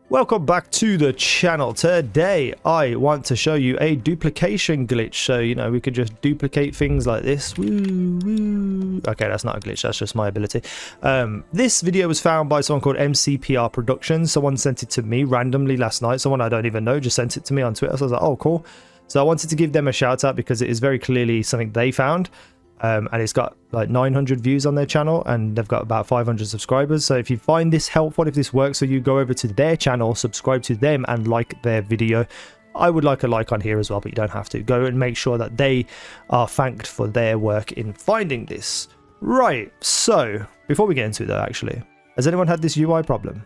Welcome back to the channel. Today I want to show you a duplication glitch, so you know we could just duplicate things like this. Woo, woo. Okay, that's not a glitch, that's just my ability. This video was found by someone called MCPR Productions. Someone sent it to me randomly last night. Someone I don't even know just sent it to me on Twitter, so I was like, oh cool. So I wanted to give them a shout out because it is very clearly something they found. And it's got like 900 views on their channel and they've got about 500 subscribers. So if you find this helpful, if this works for you, go over to their channel, subscribe to them and like their video. I would like a like on here as well, but you don't have to. Go and make sure that they are thanked for their work in finding this. Right, so before we get into it though, actually, has anyone had this UI problem?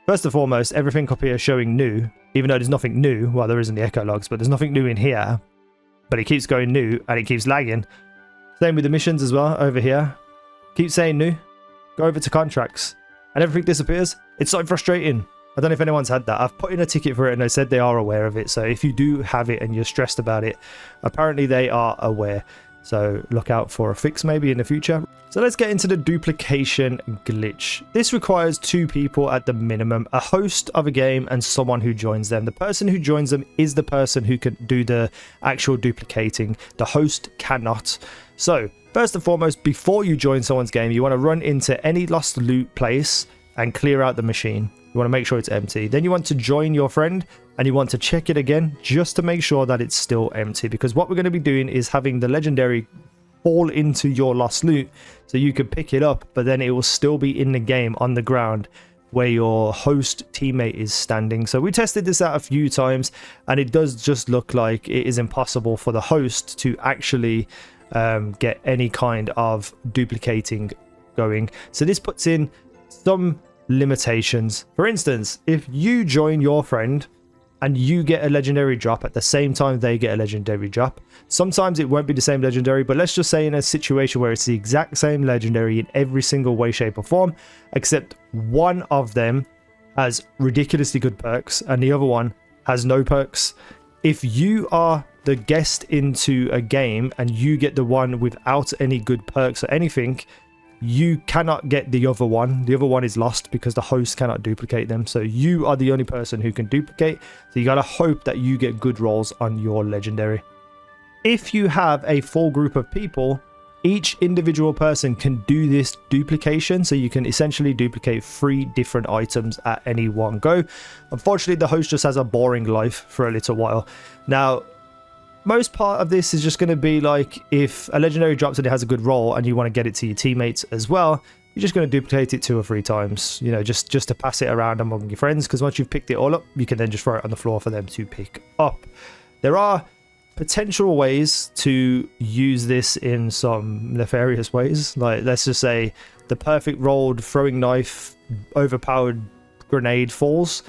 First and foremost, everything up here is showing new, even though there's nothing new. Well, there is in the echo logs, but there's nothing new in here. But it keeps going new and it keeps lagging. Same with the missions as well over here. Keep saying new. Go over to contracts and everything disappears. It's so frustrating. I don't know if anyone's had that. I've put in a ticket for it and they said they are aware of it. So if you do have it and you're stressed about it, apparently they are aware. So look out for a fix maybe in the future. So let's get into the duplication glitch. This requires two people at the minimum, a host of a game and someone who joins them. The person who joins them is the person who can do the actual duplicating. The host cannot. So first and foremost, before you join someone's game, you want to run into any lost loot place and clear out the machine. You want to make sure it's empty. Then you want to join your friend and you want to check it again just to make sure that it's still empty, because what we're going to be doing is having the legendary fall into your lost loot so you can pick it up, but then it will still be in the game on the ground where your host teammate is standing. So we tested this out a few times and it does just look like it is impossible for the host to actually get any kind of duplicating going. So this puts in some limitations. For instance, if you join your friend and you get a legendary drop at the same time they get a legendary drop, sometimes it won't be the same legendary, but let's just say in a situation where it's the exact same legendary in every single way, shape or form, except one of them has ridiculously good perks and the other one has no perks. If you are the guest into a game and you get the one without any good perks or anything, you cannot get the other one. The other one is lost because the host cannot duplicate them. So you are the only person who can duplicate. So you gotta hope that you get good rolls on your legendary. If you have a full group of people, each individual person can do this duplication. So you can essentially duplicate 3 different items at any one go. Unfortunately, the host just has a boring life for a little while. Now, most part of this is just going to be like if a legendary drops and it has a good roll and you want to get it to your teammates as well, you're just going to duplicate it 2 or 3 times, you know, just to pass it around among your friends, because once you've picked it all up, you can then just throw it on the floor for them to pick up. There are potential ways to use this in some nefarious ways, like let's just say the perfect rolled throwing knife overpowered grenade falls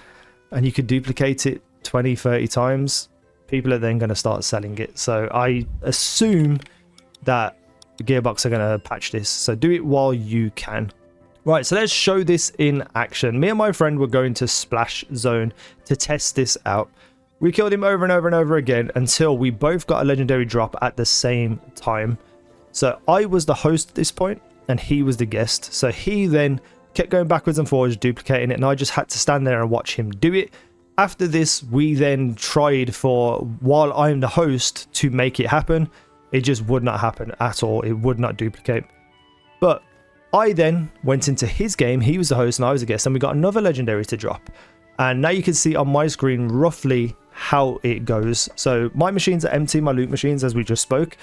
and you could duplicate it 20-30 times. People are then going to start selling it. So I assume that Gearbox are going to patch this. So do it while you can. Right, so let's show this in action. Me and my friend were going to Splash Zone to test this out. We killed him over and over and over again until we both got a legendary drop at the same time. So I was the host at this point and he was the guest. So he then kept going backwards and forwards, duplicating it, and I just had to stand there and watch him do it. After this, we then tried for, while I'm the host, to make it happen. It just would not happen at all. It would not duplicate. But I then went into his game. He was the host and I was the guest, and we got another legendary to drop. And now you can see on my screen roughly how it goes. So my machines are empty, my loot machines, as we just spoke.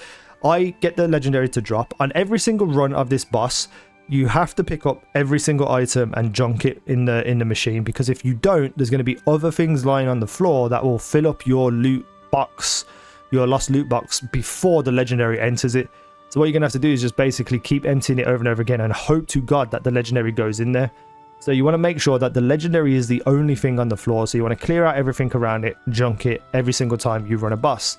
I get the legendary to drop. On every single run of this boss, you have to pick up every single item and junk it in the machine, because if you don't, there's going to be other things lying on the floor that will fill up your loot box, your lost loot box, before the legendary enters it. So what you're going to have to do is just basically keep emptying it over and over again and hope to God that the legendary goes in there. So you want to make sure that the legendary is the only thing on the floor. So you want to clear out everything around it, junk it every single time you run a boss.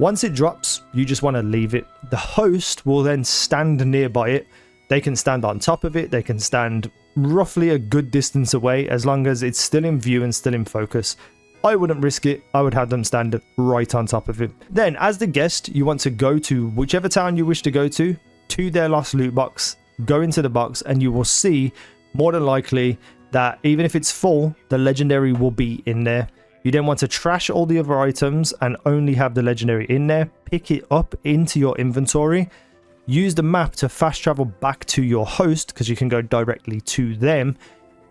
Once it drops, you just want to leave it. The host will then stand nearby it. They can stand on top of it. They can stand roughly a good distance away, as long as it's still in view and still in focus. I wouldn't risk it. I would have them stand right on top of it. Then, as the guest, you want to go to whichever town you wish to go to their lost loot box, go into the box, and you will see, more than likely, that even if it's full, the legendary will be in there. You then want to trash all the other items and only have the legendary in there. Pick it up into your inventory. Use the map to fast travel back to your host, because you can go directly to them.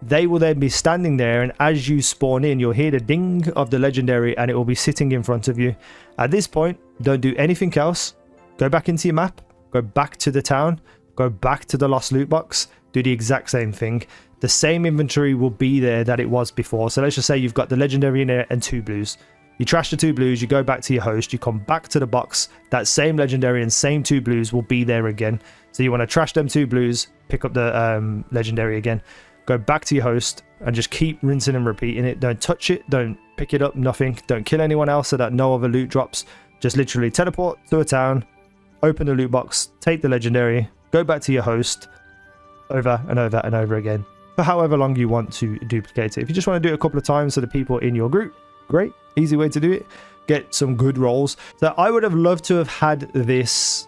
They will then be standing there, and as you spawn in, you'll hear the ding of the legendary and it will be sitting in front of you. At this point, don't do anything else. Go back into your map, go back to the town, go back to the lost loot box, do the exact same thing. The same inventory will be there that it was before. So let's just say you've got the legendary in there and 2 blues. You trash the 2 blues, you go back to your host, you come back to the box, that same legendary and same 2 blues will be there again. So you want to trash them 2 blues, pick up the legendary again, go back to your host and just keep rinsing and repeating it. Don't touch it, don't pick it up, nothing. Don't kill anyone else so that no other loot drops. Just literally teleport to a town, open the loot box, take the legendary, go back to your host over and over and over again for however long you want to duplicate it. If you just want to do it a couple of times so the people in your group, great, easy way to do it. Get some good rolls. So I would have loved to have had this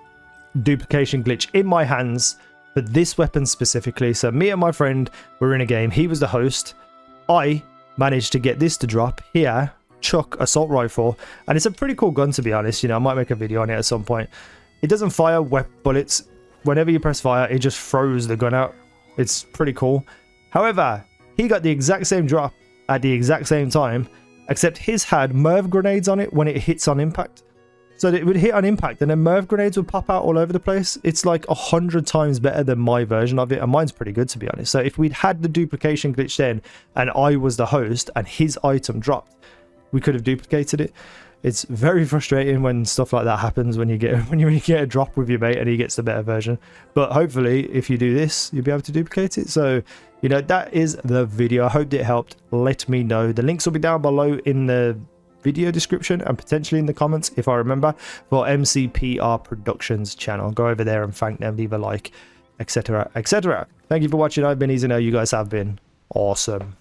duplication glitch in my hands for this weapon specifically. So me and my friend were in a game. He was the host. I managed to get this to drop here, Chuck assault rifle, and it's a pretty cool gun, to be honest. You know, I might make a video on it at some point. It doesn't fire wet bullets. Whenever you press fire, it just throws the gun out. It's pretty cool. However, he got the exact same drop at the exact same time, except his had MIRV grenades on it when it hits on impact. So it would hit on impact and then MIRV grenades would pop out all over the place. It's like 100 times better than my version of it, and mine's pretty good, to be honest. So if we'd had the duplication glitch then and I was the host and his item dropped, we could have duplicated it. It's very frustrating when stuff like that happens, when you get a drop with your mate and he gets the better version. But hopefully if you do this, you'll be able to duplicate it. So, you know, that is the video. I hope it helped. Let me know. The links will be down below in the video description and potentially in the comments, if I remember, for MCPR Productions channel. Go over there and thank them, leave a like, etc, etc. Thank you for watching. I've been Easy. Now you guys have been awesome.